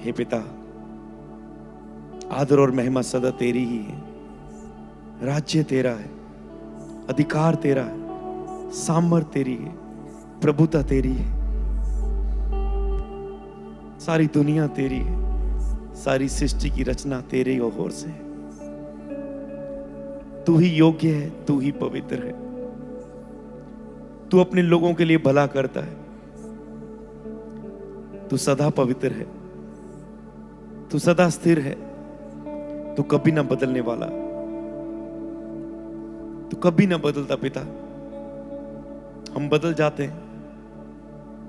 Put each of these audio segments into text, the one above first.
हे पिता, आदर और महिमा सदा तेरी ही है। राज्य तेरा है, अधिकार तेरा है, सामर्थ तेरी है, प्रभुता तेरी है। सारी दुनिया तेरी है, सारी सृष्टि की रचना तेरे ओर से है। तू ही योग्य है, तू ही पवित्र है। तू अपने लोगों के लिए भला करता है। तू सदा पवित्र है, तू सदा स्थिर है, तू कभी ना बदलने वाला, तू कभी ना बदलता पिता। हम बदल जाते हैं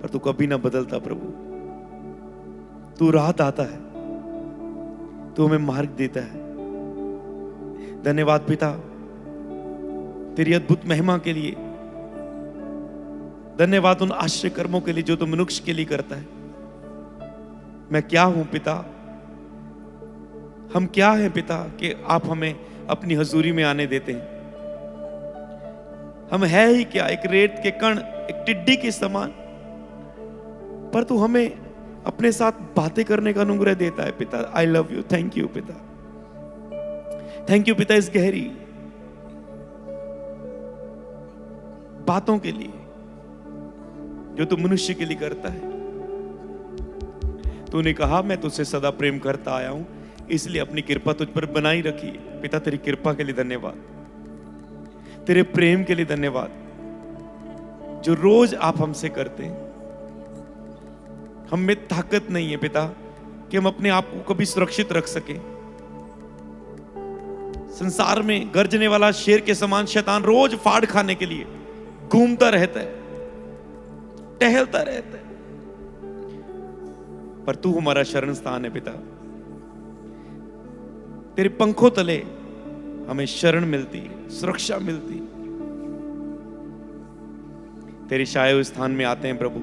पर तू कभी ना बदलता प्रभु। तू राह आता है, तू हमें मार्ग देता है। धन्यवाद पिता तेरी अद्भुत महिमा के लिए। धन्यवाद उन आश्चर्य कर्मों के लिए जो तू मनुष्य के लिए करता है। मैं क्या हूं पिता, हम क्या हैं पिता कि आप हमें अपनी हजूरी में आने देते हैं। हम है ही क्या, एक रेत के कण, एक टिड्डी के समान, पर तू हमें अपने साथ बातें करने का अनुग्रह देता है पिता। I love you, thank you पिता, थैंक यू पिता इस गहरी बातों के लिए जो तू मनुष्य के लिए करता है। तूने कहा मैं तुझसे सदा प्रेम करता आया हूं, इसलिए अपनी कृपा तुझ पर बनाई रखी है। पिता तेरी कृपा के लिए धन्यवाद, तेरे प्रेम के लिए धन्यवाद जो रोज आप हमसे करते हैं। हम में ताकत नहीं है पिता कि हम अपने आप को कभी सुरक्षित रख सके। संसार में गर्जने वाला शेर के समान शैतान रोज फाड़ खाने के लिए घूमता रहता है, टहलता रहता है, पर तू हमारा शरण स्थान है पिता। तेरे पंखों तले हमें शरण मिलती है, सुरक्षा मिलती है। तेरे छाए स्थान में आते हैं प्रभु,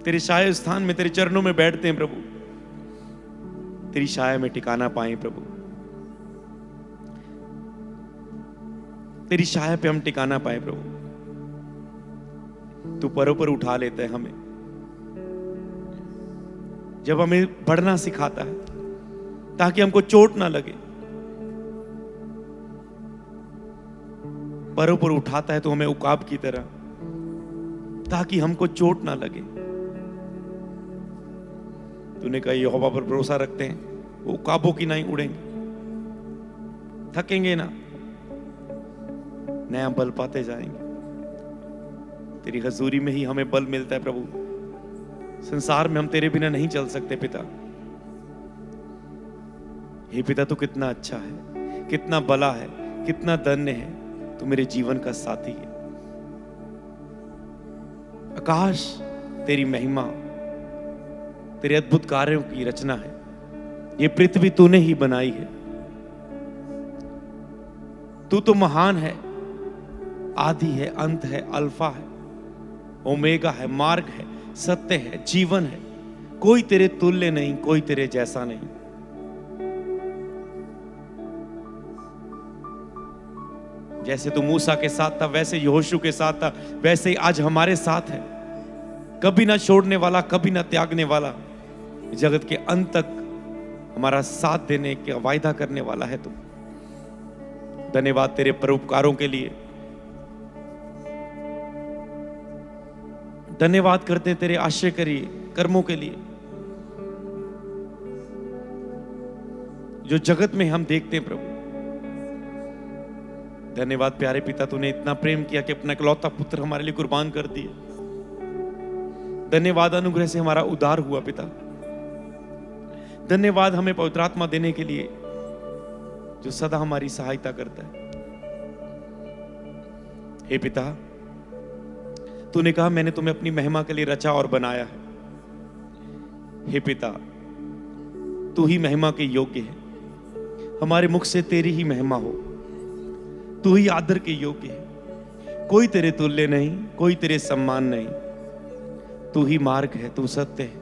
तेरे छाए स्थान में, तेरे चरणों में बैठते हैं प्रभु। तेरी छाया में ठिकाना पाए प्रभु, तेरी छाया पे हम ठिकाना पाए प्रभु। तू परों पर उठा लेता है हमें, जब हमें बढ़ना सिखाता है ताकि हमको चोट ना लगे। परों पर उठाता है तो हमें उकाब की तरह, ताकि हमको चोट ना लगे। तूने कहा यहोवा पर भरोसा रखते हैं वो उकाबों की नहीं उड़ेंगे, थकेंगे ना, नया बल पाते जाएंगे। तेरी हजूरी में ही हमें बल मिलता है प्रभु। संसार में हम तेरे बिना नहीं चल सकते पिता। हे पिता तू कितना अच्छा है, कितना भला है, कितना धन्य है। तू मेरे जीवन का साथी है। आकाश तेरी महिमा, तेरे अद्भुत कार्यों की रचना है। ये पृथ्वी तूने ही बनाई है। तू तो महान है, आदि है, अंत है, अल्फा है, ओमेगा है, मार्ग है, सत्य है, जीवन है। कोई तेरे तुल्य नहीं, कोई तेरे जैसा नहीं। जैसे तू मूसा के साथ था, वैसे यहोशू के साथ था, वैसे ही आज हमारे साथ है। कभी ना छोड़ने वाला, कभी ना त्यागने वाला, जगत के अंत तक हमारा साथ देने का वायदा करने वाला है तू। धन्यवाद तेरे परोपकारों के लिए। धन्यवाद करते तेरे आश्चर्यकारी कर्मों के लिए जो जगत में हम देखते हैं प्रभु। धन्यवाद प्यारे पिता, तूने इतना प्रेम किया कि अपना इकलौता पुत्र हमारे लिए कुर्बान कर दिया। धन्यवाद अनुग्रह से हमारा उद्धार हुआ पिता। धन्यवाद हमें पवित्र आत्मा देने के लिए जो सदा हमारी सहायता करता है। हे पिता तूने कहा मैंने तुम्हें अपनी महिमा के लिए रचा और बनाया है। हे पिता तू ही महिमा के योग्य है। हमारे मुख से तेरी ही महिमा हो। तू ही आदर के योग्य है। कोई तेरे तुल्य नहीं, कोई तेरे सम्मान नहीं। तू ही मार्ग है, तू सत्य है,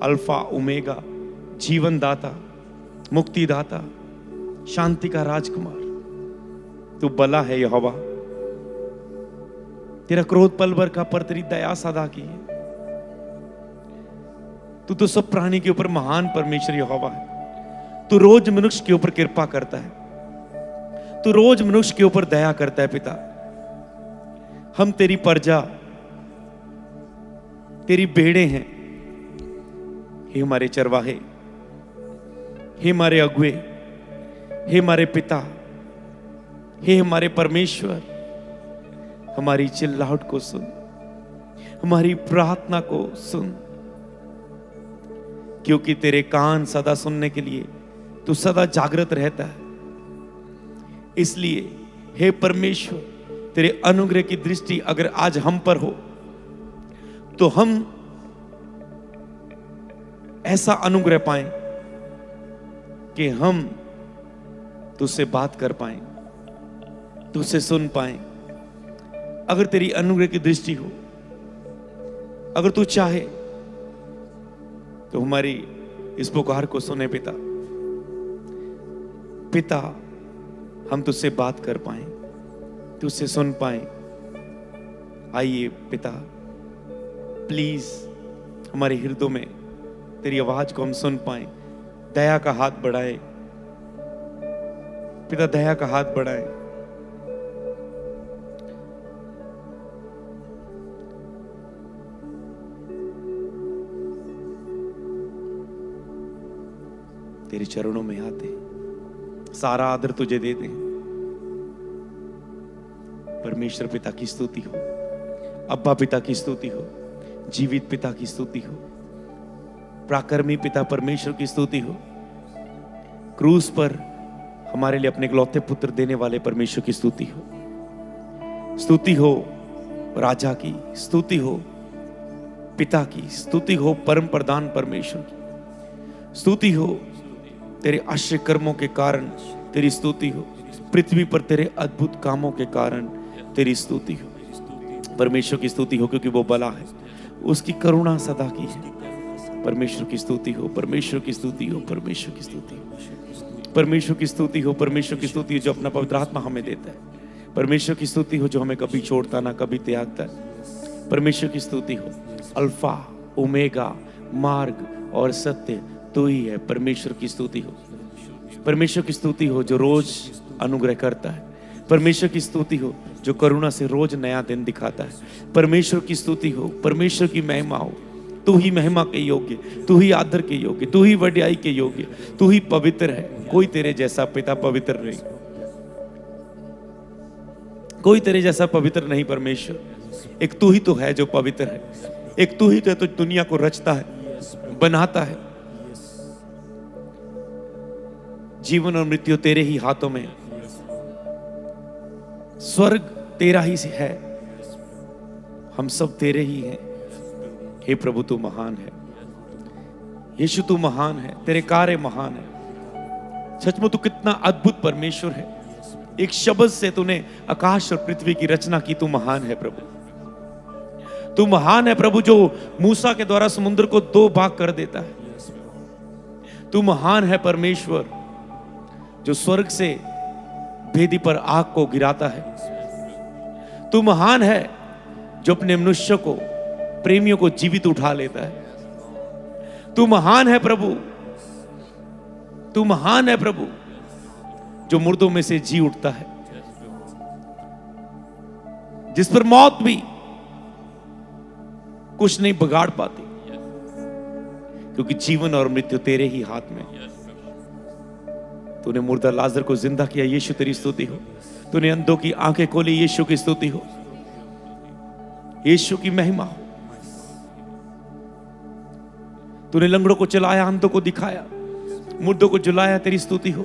अल्फा ओमेगा, जीवन दाता, मुक्ति दाता, शांति का राजकुमार। तू भला है यहोवा। तेरा क्रोध पल भर का, पर तेरी दया सदा की है। तू तो सब प्राणी के ऊपर महान परमेश्वर यहोवा है। तू रोज मनुष्य के ऊपर कृपा करता है, तू रोज मनुष्य के ऊपर दया करता है पिता। हम तेरी प्रजा, तेरी भेड़ें हैं। हे हमारे चरवाहे, हे हमारे अगुए, हे हमारे पिता, हे हमारे परमेश्वर, हमारी चिल्लाहट को सुन, हमारी प्रार्थना को सुन, क्योंकि तेरे कान सदा सुनने के लिए तू सदा जागृत रहता है। इसलिए हे परमेश्वर, तेरे अनुग्रह की दृष्टि अगर आज हम पर हो तो हम ऐसा अनुग्रह पाएं कि हम तुझसे बात कर पाएं, तुझसे सुन पाएं। अगर तेरी अनुग्रह की दृष्टि हो, अगर तू चाहे तो हमारी इस पुकार को सुने पिता। पिता, हम तुझसे बात कर पाएं, तुझसे सुन पाएं। आइए पिता, प्लीज हमारे हृदय में तेरी आवाज को हम सुन पाएं। दया का हाथ बढ़ाए पिता, दया का हाथ बढ़ाए। तेरे चरणों में आते, सारा आदर तुझे दे दें। परमेश्वर पिता की स्तुति हो, अब्बा पिता की स्तुति हो, जीवित पिता की स्तुति हो, पराक्रमी पिता परमेश्वर की स्तुति हो, क्रूस पर हमारे लिए अपने इकलौते पुत्र देने वाले परमेश्वर की स्तुति हो। स्तुति हो राजा की, स्तुति हो पिता की, स्तुति हो परम प्रधान परमेश्वर की, स्तुति हो तेरे आश्चर्य कर्मों के कारण तेरी स्तुति हो, पृथ्वी पर तेरे अद्भुत कामों के कारण तेरी स्तुति हो। परमेश्वर की स्तुति हो क्योंकि वो भला है, उसकी करुणा सदा की है। परमेश्वर की स्तुति हो, परमेश्वर की स्तुति हो, परमेश्वर की स्तुति हो, परमेश्वर की स्तुति हो, परमेश्वर की स्तुति हो जो अपना पवित्र आत्मा हमें देता है। परमेश्वर की स्तुति हो जो हमें कभी छोड़ता ना कभी त्यागता है। परमेश्वर की स्तुति हो, अल्फा ओमेगा, मार्ग और सत्य तू ही है। परमेश्वर की स्तुति हो, परमेश्वर की स्तुति हो जो रोज अनुग्रह करता है। परमेश्वर की स्तुति हो जो करुणा से रोज नया दिन दिखाता है। परमेश्वर की स्तुति हो, परमेश्वर की महिमा हो। तू ही महिमा के योग्य, तू ही आदर के योग्य, तू ही वड्याई के योग्य, तू ही पवित्र है। कोई तेरे जैसा पिता पवित्र नहीं, कोई तेरे जैसा पवित्र नहीं परमेश्वर। एक तू ही तो है जो पवित्र है, एक तू ही तो है तो दुनिया को रचता है, बनाता है। जीवन और मृत्यु तेरे ही हाथों में, स्वर्ग तेरा ही है, हम सब तेरे ही हैं। हे प्रभु तू महान है, यीशु तू महान है, तेरे कार्य महान है। सचमुच तू कितना अद्भुत परमेश्वर है। एक शब्द से तूने आकाश और पृथ्वी की रचना की। तू महान है प्रभु, तू महान है प्रभु जो मूसा के द्वारा समुद्र को 2 भाग कर देता है। तू महान है परमेश्वर जो स्वर्ग से भेदी पर आग को गिराता है। तू महान है जो अपने मनुष्य को, प्रेमियों को जीवित उठा लेता है। तू महान है प्रभु, तू महान है प्रभु जो मुर्दों में से जी उठता है, जिस पर मौत भी कुछ नहीं बिगाड़ पाती, क्योंकि जीवन और मृत्यु तेरे ही हाथ में। तूने मुर्दा लाजर को जिंदा किया, यीशु तेरी स्तुति हो। तूने अंधों की आंखें खोली, यीशु की स्तुति हो, यीशु की महिमा हो। तूने लंगड़ों को चलाया, अंधों को दिखाया, मुर्दों को जुलाया, तेरी स्तुति हो,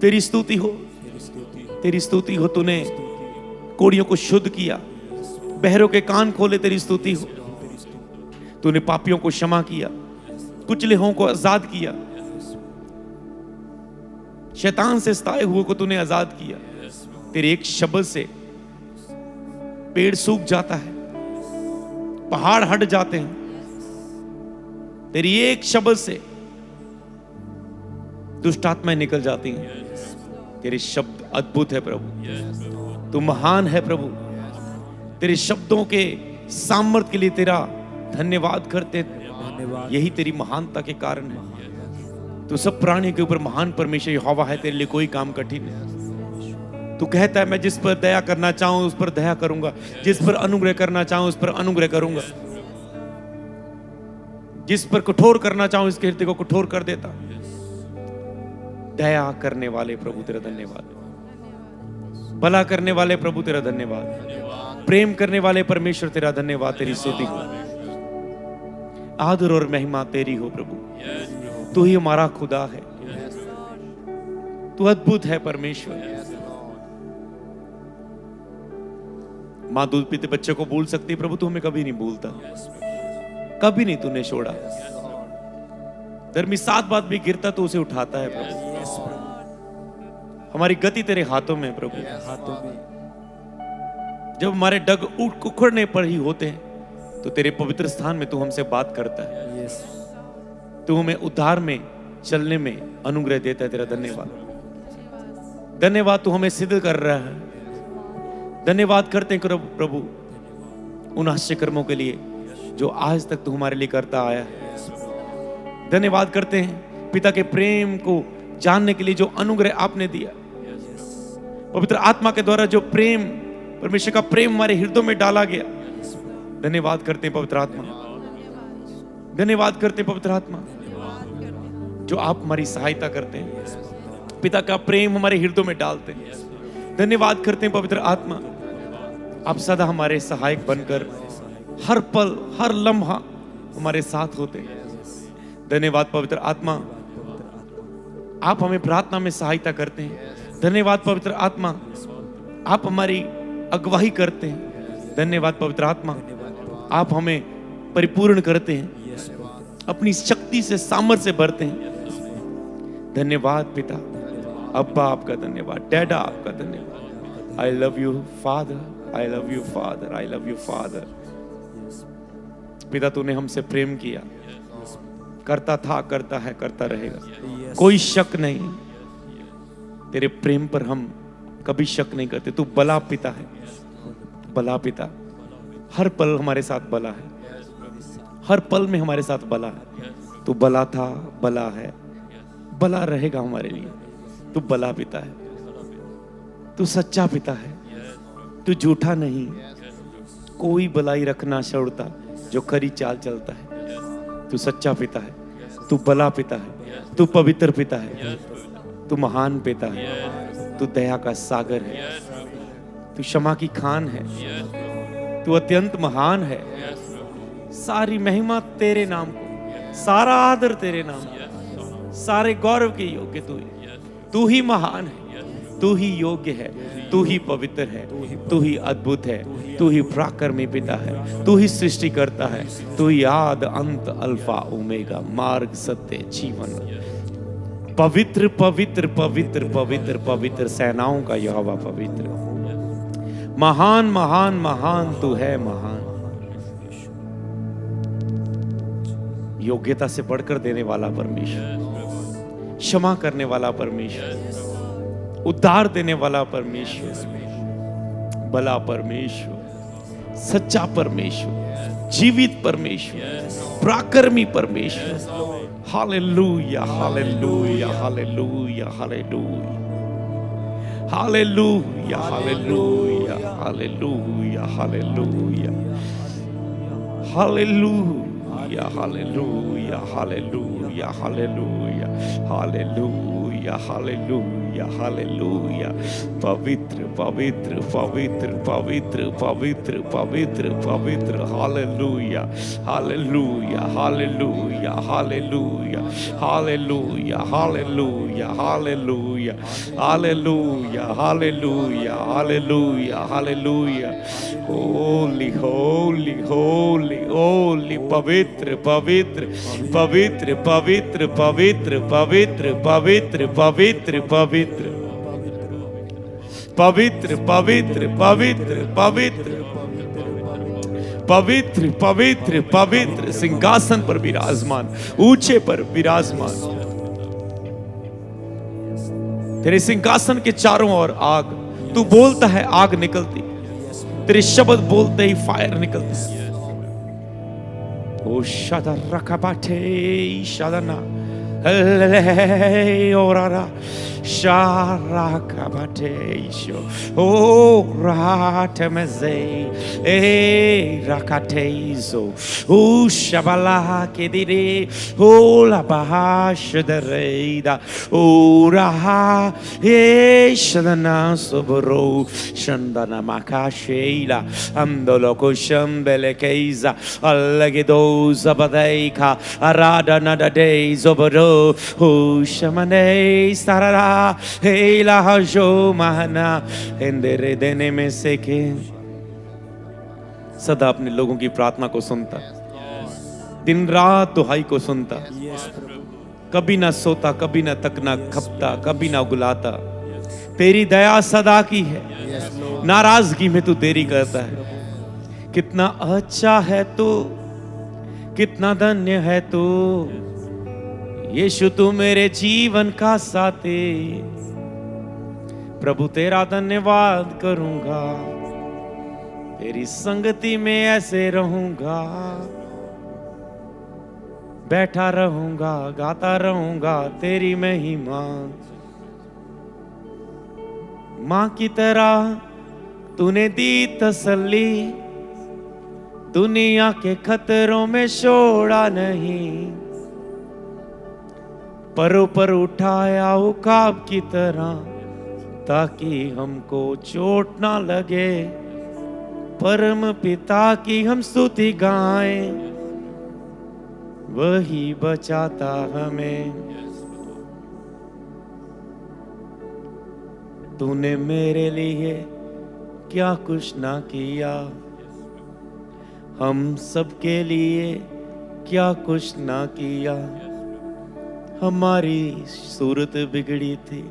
तेरी स्तुति हो, तेरी स्तुति हो। तूने कोढ़ियों को शुद्ध किया, बहरों के कान खोले, तेरी स्तुति हो। तूने पापियों को क्षमा किया, कुचले हुओं को आजाद किया, शैतान से सताए हुए को तूने आजाद किया। तेरे एक शब्द से पेड़ सूख जाता है, पहाड़ हट जाते हैं। तेरी एक शब्द से दुष्ट आत्माएं निकल जाती हैं। तेरे शब्द अद्भुत है प्रभु, तू महान है प्रभु। तेरे शब्दों के सामर्थ्य के लिए तेरा धन्यवाद करते यही तेरी महानता के कारण है। तू सब प्राणियों के ऊपर महान परमेश्वर यहोवा है, तेरे लिए कोई काम कठिन है। तू कहता है मैं जिस पर दया करना चाहूं उस पर दया करूंगा, जिस पर अनुग्रह करना चाहूं उस पर अनुग्रह करूंगा, जिस पर कठोर करना चाहूं इसके हृदय को कठोर कर देता। दया करने वाले प्रभु तेरा धन्यवाद, भला करने वाले प्रभु तेरा धन्यवाद, प्रेम करने वाले परमेश्वर तेरा धन्यवाद, तेरी स्तुति हो, आदर और महिमा तेरी हो प्रभु। तू ही हमारा खुदा है, तू अद्भुत है परमेश्वर। मां दूध पीते बच्चे को भूल सकती है प्रभु, तू हमें कभी नहीं भूलता, कभी नहीं तूने छोड़ा। धर्मी 7 बार भी गिरता तो उसे उठाता है प्रभु। हमारी गति तेरे हाथों में प्रभु, जब हमारे डग उखड़ने पर ही होते हैं तो तेरे पवित्र स्थान में तू हमसे बात करता है, तू हमें उद्धार में चलने में अनुग्रह देता है। तेरा धन्यवाद, धन्यवाद तू हमें सिद्ध कर रहा है। धन्यवाद करते हैं प्रभु उन आश्चर्य कर्मों के लिए जो आज तक तू हमारे लिए करता आया है। धन्यवाद करते हैं पिता के प्रेम को जानने के लिए जो अनुग्रह आपने दिया, पवित्र आत्मा के द्वारा जो प्रेम, परमेश्वर का प्रेम हमारे हृदयों में डाला गया। धन्यवाद करते हैं पवित्र आत्मा, धन्यवाद करते हैं पवित्र आत्मा जो आप हमारी सहायता करते हैं, पिता का प्रेम हमारे हृदयों में डालते हैं। धन्यवाद करते हैं पवित्र आत्मा, आप सदा हमारे सहायक बनकर हर पल हर लम्हा हमारे साथ होते हैं। धन्यवाद पवित्र आत्मा, आप हमें प्रार्थना में सहायता करते हैं। धन्यवाद पवित्र आत्मा, आप हमारी अगुवाई करते हैं। धन्यवाद पवित्र आत्मा, आप हमें परिपूर्ण करते हैं, अपनी शक्ति से सामर्थ्य से भरते हैं। धन्यवाद पिता, अब्बा आपका धन्यवाद, डैडा आपका धन्यवाद। I love you father, I love you father, I love you father. पिता तूने हमसे प्रेम किया, करता था, करता है, करता रहेगा, कोई शक नहीं। तेरे प्रेम पर हम कभी शक नहीं करते। तू भला पिता है, भला पिता, हर पल हमारे साथ भला है, हर पल में हमारे साथ भला है। तू भला था, भला है, भला रहेगा हमारे लिए। तू भला पिता है, तू सच्चा पिता है, तू झूठा नहीं। कोई भलाई रखना छोड़ता जो खरी चाल चलता है। तू सच्चा पिता है, तू भला पिता है, तू पवित्र पिता है, तू महान पिता है, तू दया का सागर है, तू क्षमा की खान है, तू अत्यंत महान है। सारी महिमा तेरे नाम को, सारा आदर तेरे नाम को, सारे गौरव के योग्य तू ही महान है, तू ही योग्य है, तू ही पवित्र है, तू ही अद्भुत है, तू ही पराक्रमी पिता है, तू ही सृष्टि करता है, तू ही आद अंत अल्फा ओमेगा, मार्ग सत्य जीवन। पवित्र पवित्र पवित्र पवित्र पवित्र सेनाओं का यहोवा पवित्र, महान महान महान तू है, महान। योग्यता से बढ़कर देने वाला परमेश्वर, क्षमा करने वाला परमेश्वर, उद्धार देने वाला परमेश्वर, भला परमेश्वर, सच्चा परमेश्वर, जीवित परमेश्वर, पराक्रमी परमेश्वर। Hallelujah hallelujah hallelujah hallelujah hallelujah hallelujah hallelujah hallelujah hallelujah hallelujah hallelujah hallelujah hallelujah hallelujah hallelujah. पवित्र पवित्र पवित्र पवित्र पवित्र पवित्र पवित्र, hallelujah hallelujah hallelujah hallelujah hallelujah hallelujah hallelujah hallelujah hallelujah hallelujah hallelujah. Holi Holi Holi Holi, पवित्र पवित्र पवित्र पवित्र पवित्र पवित्र पवित्र पवित्र पवित्र पवित्र पवित्र पवित्र पवित्र पवित्र पवित्र पवित्र, सिंहासन पर विराजमान, ऊंचे पर विराजमान। तेरे सिंहासन के चारों ओर आग, तू बोलता है आग निकलती, तेरे शब्द बोलते ही फायर निकलती। O Shadarakabate Shadana Orara Sharakabate Sho O Ratemeze E Rakatezo O Shabala Kedire O Labahash Dereida O Raha E Shadana Soboro Shandana Makasheila Andoloko Shambele Keiza Allegedo Zabadeika Arada Nada Days Oboro O Shamane Sarara Heila Hajo Mahana Endere Dene में से के सदा अपने लोगों की प्रार्थना को सुनता, दिन रात दुहाई को सुनता, कभी ना सोता, कभी ना तकना खपता, कभी ना उगलाता। तेरी दया सदा की है, नाराजगी में तू देरी करता है। कितना अच्छा है तू, कितना धन्य है तू, यीशु तू मेरे जीवन का साथी। प्रभु तेरा धन्यवाद करूंगा, तेरी संगति में ऐसे रहूंगा, बैठा रहूंगा, गाता रहूंगा तेरी महिमा। माँ की तरह तूने दी तसल्ली, दुनिया के खतरों में छोड़ा नहीं, परों पर उठाया उकाब की तरह, ताकि हमको चोट ना लगे। परम पिता की हम स्तुति गाएं, वही बचाता हमें। तूने मेरे लिए क्या कुछ ना किया, हम सबके लिए क्या कुछ ना किया। हमारी सूरत बिगड़ी थी,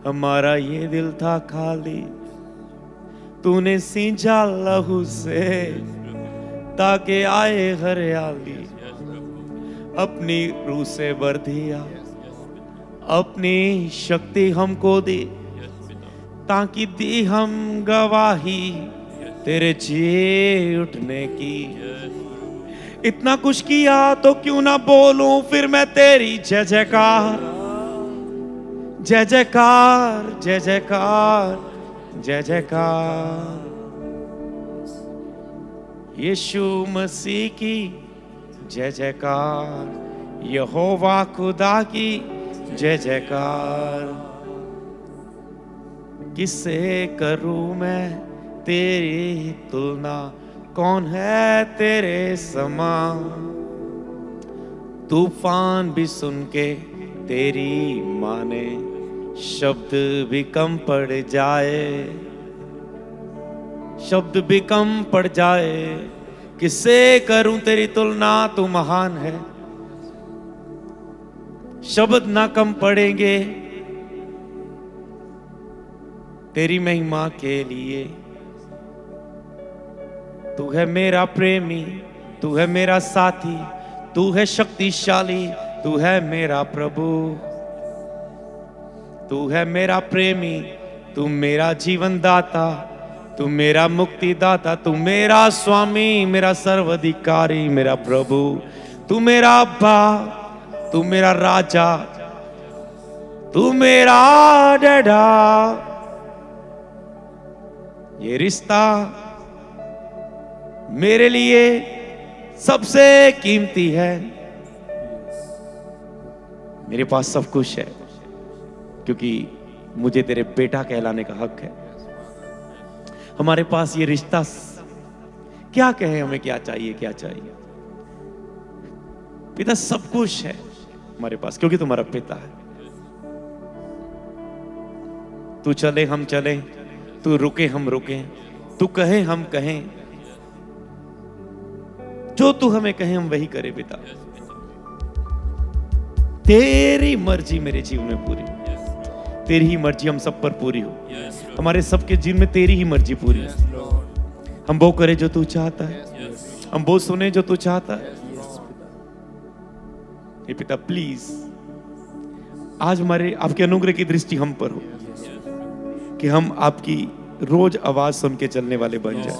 हमारा ये दिल था खाली, तूने सींचा लहू से ताकि आए हरियाली। अपनी रूह से भर दिया, अपनी शक्ति हमको दी, ताकि दी हम गवाही तेरे जी उठने की। इतना कुछ किया तो क्यों ना बोलूं फिर मैं तेरी जय जयकार, जय जयकार, जय जयकार, जय जयकार। यीशु मसीह की जय जयकार, यहोवा खुदा की जय जयकार। किससे करूं मैं तेरी तुलना, कौन है तेरे समान। तूफान भी सुन के तेरी माने, शब्द भी कम पड़ जाए, शब्द भी कम पड़ जाए। किससे करूं तेरी तुलना, तू महान है। शब्द ना कम पड़ेंगे तेरी महिमा के लिए। तू है मेरा प्रेमी, तू है मेरा साथी, तू है शक्तिशाली, तू है मेरा प्रभु। तू है मेरा प्रेमी, तू मेरा जीवन दाता, तू मेरा मुक्ति दाता, तू मेरा स्वामी, मेरा सर्वाधिकारी, मेरा प्रभु। तू मेरा अब्बा, तू मेरा राजा, तू मेरा डैडा। ये रिश्ता मेरे लिए सबसे कीमती है। मेरे पास सब कुछ है क्योंकि मुझे तेरे बेटा कहलाने का हक है। हमारे पास ये रिश्ता, क्या कहे हमें, क्या चाहिए, क्या चाहिए। पिता सब कुछ है हमारे पास क्योंकि तुम्हारा पिता है। तू चले हम चले, तू रुके हम रुके, तू कहे हम कहें, जो तू हमें कहे हम वही करे पिता। तेरी मर्जी मेरे जीवन में पूरी, तेरी ही मर्जी हम सब पर पूरी हो। हमारे सबके जीवन में तेरी ही मर्जी पूरी हो। हम वो करें जो तू चाहता है, हम वो सुने जो तू चाहता है। हे पिता प्लीज आज हमारे आपके अनुग्रह की दृष्टि हम पर हो कि हम आपकी रोज आवाज सुन के चलने वाले बन जाए।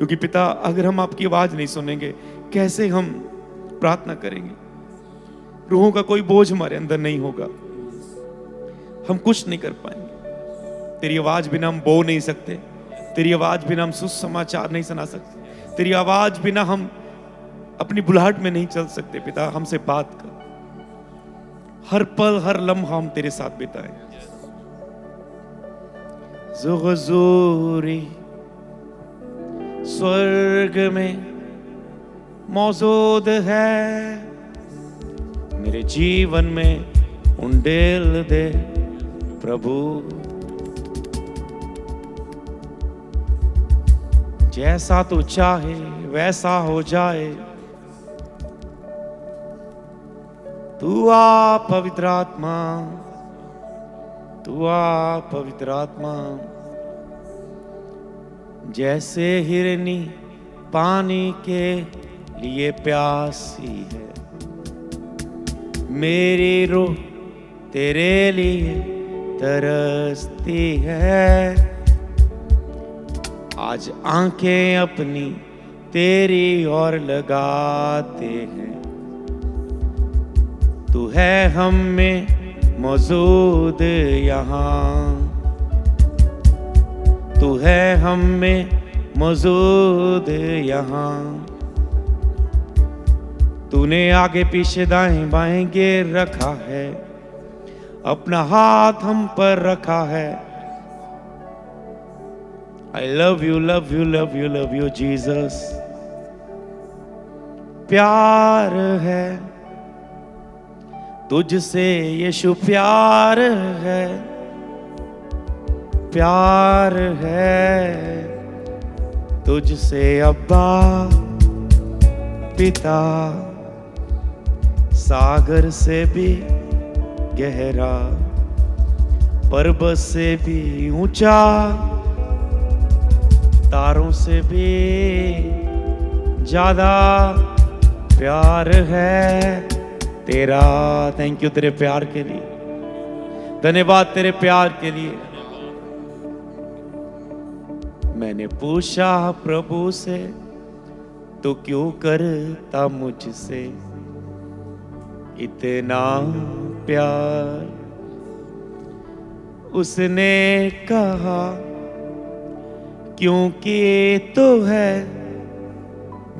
क्योंकि पिता, अगर हम आपकी आवाज नहीं सुनेंगे, कैसे हम प्रार्थना करेंगे? रूहों का कोई बोझ हमारे अंदर नहीं होगा, हम कुछ नहीं कर पाएंगे। तेरी आवाज बिना हम बो नहीं सकते, तेरी आवाज बिना हम सुसमाचार नहीं सुना सकते, तेरी आवाज बिना हम अपनी बुलाहट में नहीं चल सकते। पिता, हमसे बात कर, हर पल हर लम्हा हम तेरे साथ बिताएं। जो हुजूरी स्वर्ग में मौजूद है, मेरे जीवन में उंडेल दे प्रभु। जैसा तू चाहे वैसा हो जाए, तू आ पवित्र आत्मा, तू आ पवित्र आत्मा। जैसे हिरनी पानी के लिए प्यासी है, मेरी रूह तेरे लिए तरसती है। आज आंखें अपनी तेरी ओर लगाते हैं, तू है हम में मौजूद यहाँ, तू है हम में मौजूद यहाँ। तूने आगे पीछे दाएं बाएं घेर रखा है, अपना हाथ हम पर रखा है। I love you, love you, love you, love you, Jesus। प्यार है तुझसे यीशु, प्यार है, प्यार है तुझसे अब्बा पिता। सागर से भी गहरा, पर्वत से भी ऊंचा, तारों से भी ज्यादा प्यार है तेरा। थैंक यू तेरे प्यार के लिए, धन्यवाद तेरे प्यार के लिए। मैंने पूछा प्रभु से, तो क्यों करता मुझसे इतना प्यार? उसने कहा, क्योंकि तो है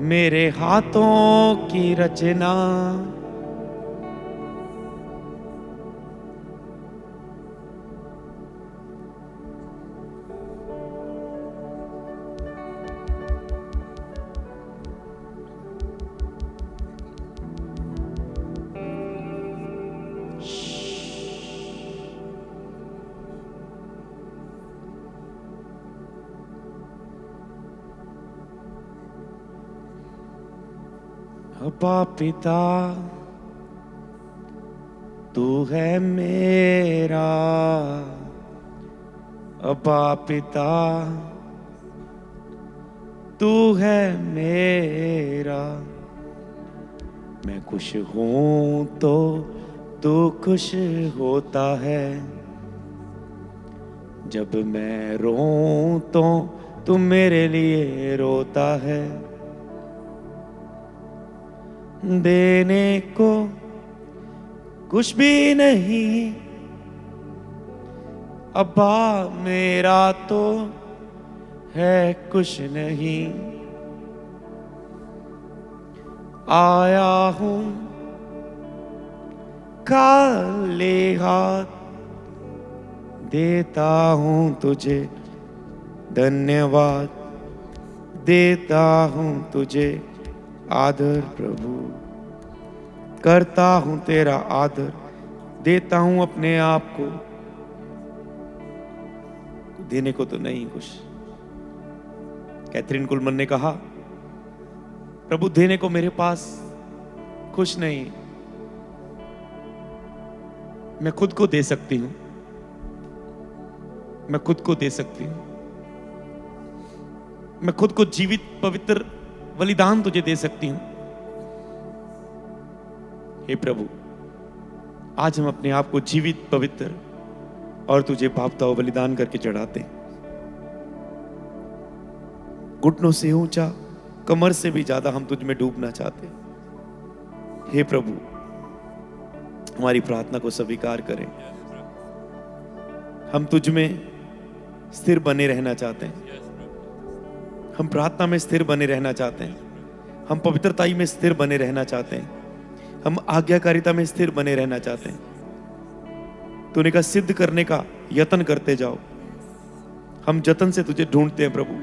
मेरे हाथों की रचना। अब्बा पिता, तू है मेरा अब्बा पिता, तू है मेरा। मैं खुश हूं तो तू खुश होता है, जब मैं रोऊं तो तू मेरे लिए रोता है। देने को कुछ भी नहीं अब्बा मेरा, तो है कुछ नहीं। आया हूं खाली हाथ, देता हूं तुझे धन्यवाद, देता हूं तुझे आदर प्रभु। करता हूं तेरा आदर, देता हूं अपने आप को। देने को तो नहीं कुछ। कैथरीन कुलमन ने कहा, प्रभु देने को मेरे पास कुछ नहीं, मैं खुद को दे सकती हूं, मैं खुद को दे सकती हूं, मैं खुद को जीवित पवित्र बलिदान तुझे दे सकती हूं। हे प्रभु, आज हम अपने आप को जीवित पवित्र और तुझे भावता हुआ बलिदान करके चढ़ाते हैं। घुटनों से ऊंचा, कमर से भी ज्यादा हम तुझ में डूबना चाहते हैं। हे प्रभु, हमारी प्रार्थना को स्वीकार करें। हम तुझ में स्थिर बने रहना चाहते हैं। हम प्रार्थना में स्थिर बने रहना चाहते हैं। हम पवित्रताई में स्थिर बने रहना चाहते हैं। हम आज्ञाकारिता में स्थिर बने रहना चाहते हैं। तूने कहा सिद्ध करने का यत्न करते जाओ। हम जतन से तुझे ढूंढते हैं प्रभु,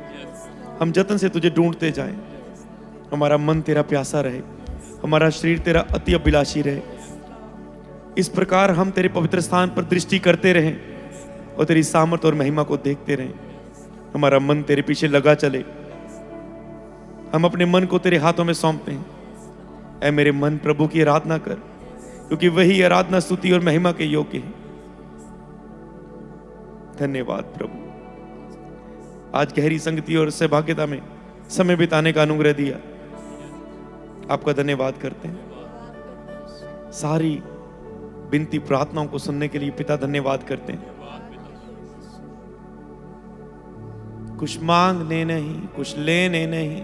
हम जतन से तुझे ढूंढते जाएं। हमारा मन तेरा प्यासा रहे, हमारा शरीर तेरा अति अभिलाषी रहे। इस प्रकार हम तेरे पवित्र स्थान पर दृष्टि करते रहें और तेरी सामर्थ और महिमा को देखते रहें। हमारा मन तेरे पीछे लगा चले। हम अपने मन को तेरे हाथों में सौंपते हैं। ऐ मेरे मन, प्रभु की आराधना कर, क्योंकि वही आराधना, स्तुति और महिमा के योग्य है। धन्यवाद प्रभु, आज गहरी संगति और सहभागिता में समय बिताने का अनुग्रह दिया। आपका धन्यवाद करते हैं। सारी विनती प्रार्थनाओं को सुनने के लिए पिता धन्यवाद करते हैं। कुछ मांगने नहीं, कुछ लेने नहीं,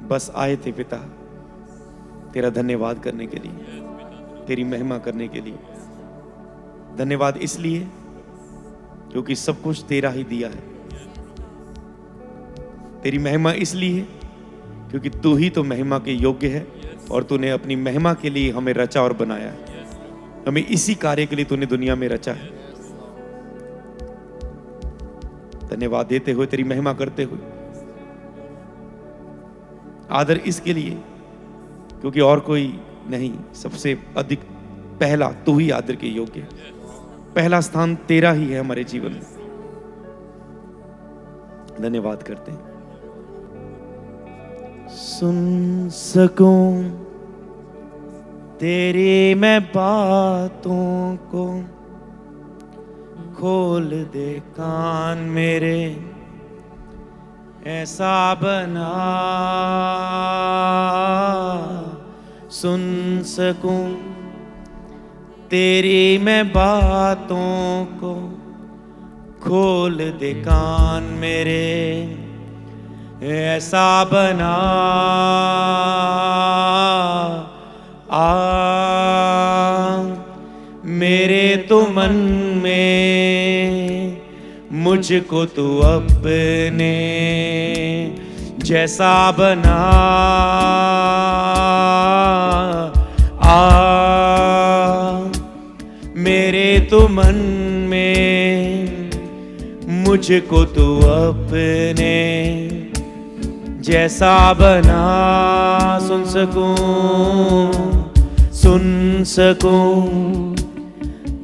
बस आए थे पिता तेरा धन्यवाद करने के लिए, तेरी महिमा करने के लिए। धन्यवाद इसलिए क्योंकि सब कुछ तेरा ही दिया है। तेरी महिमा इसलिए क्योंकि तू ही तो महिमा के योग्य है और तूने अपनी महिमा के लिए हमें रचा और बनाया है। हमें इसी कार्य के लिए तूने दुनिया में रचा है। धन्यवाद देते हुए, तेरी महिमा करते हुए, आदर इसके लिए क्योंकि और कोई नहीं, सबसे अधिक पहला तू ही आदर के योग्य है। पहला स्थान तेरा ही है हमारे जीवन में। धन्यवाद करते हैं। सुन सकूं तेरी मैं बातों को, खोल दे कान मेरे, ऐसा बना सुन सकूं तेरी मैं बातों को, खोल दे कान मेरे, ऐसा बना मेरे तो मन में मुझको तू अपने जैसा बना मेरे तो मन में मुझको तू अपने जैसा बना। सुन सकूं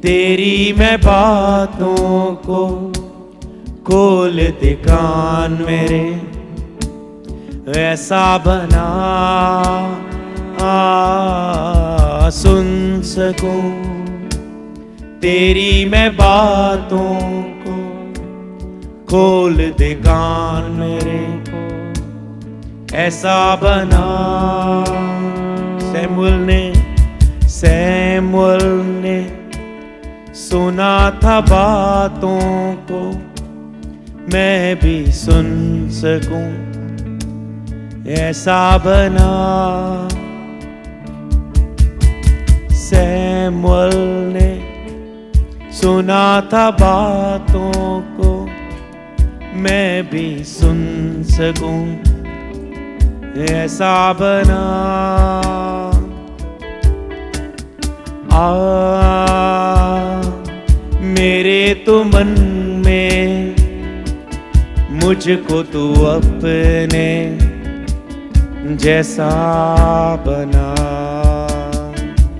तेरी मैं बातों को, खोल दे कान मेरे, ऐसा बना सुन सकूं तेरी मैं बातों को, खोल दे कान मेरे, ऐसा बना। सैमुअल ने सुना था बातों को, मैं भी सुन सकूं, ऐसा बना। सैमुअल ने सुना था बातों को, मैं भी सुन सकूं, ऐसा बना। मेरे तो मन में मुझको तू अपने जैसा बना।